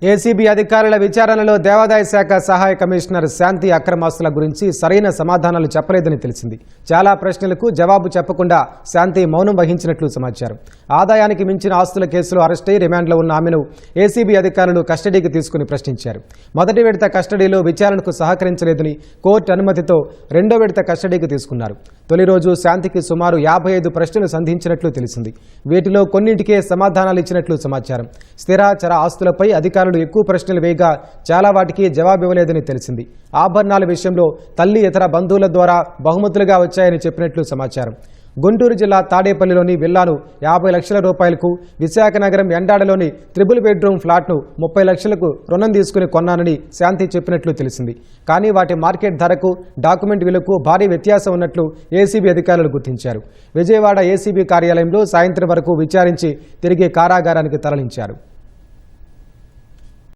ACB అధికారుల విచారణలో దేవాదాయ శాఖ సహాయ కమిషనర్ శాంతి అక్రమాస్తుల గురించి సరైన సమాధానాలు చెప్పలేదని తెలిసింది. చాలా ప్రశ్నలకు జవాబు చెప్పకుండా శాంతి మౌనం వహించినట్లు సమాచారం. ఆదాయానికి మించిన ఆస్తుల కేసులో అరెస్టై రిమాండ్లో ఉన్న ఆమెను ఏసీబీ అధికారులు కస్టడీకి తీసుకుని ప్రశ్నించారు. మొదటి విడత కస్టడీలో విచారణకు సహకరించలేదని కోర్టు అనుమతితో రెండో విడత కస్టడీకి తీసుకున్నారు. తొలి రోజు శాంతికి సుమారు 55 ప్రశ్నలు సంధించినట్లు తెలిసింది. వీటిలో కొన్నింటికే సమాధానాలు ఇచ్చినట్లు సమాచారం. స్థిర చర ఆస్తులపై అధికారులు ఎక్కువ ప్రశ్నలు వేయగా చాలా వాటికి జవాబివ్వలేదని తెలిసింది. ఆభరణాల విషయంలో తల్లి ఇతర బంధువుల ద్వారా బహుమతులుగా వచ్చాయని చెప్పినట్లు సమాచారం. గుంటూరు జిల్లా తాడేపల్లిలోని విల్లాను 50 లక్షల రూపాయలకు, విశాఖ నగరం ఎండాడలోని 3 బెడ్రూమ్ ఫ్లాట్ను 30 లక్షలకు రుణం తీసుకుని కొన్నానని శాంతి చెప్పినట్లు తెలిసింది. కానీ వాటి మార్కెట్ ధరకు, డాక్యుమెంట్ విలువకు భారీ వ్యత్యాసం ఉన్నట్లు ఏసీబీ అధికారులు గుర్తించారు. విజయవాడ ఏసీబీ కార్యాలయంలో సాయంత్రం వరకు విచారించి తిరిగి కారాగారానికి తరలించారు.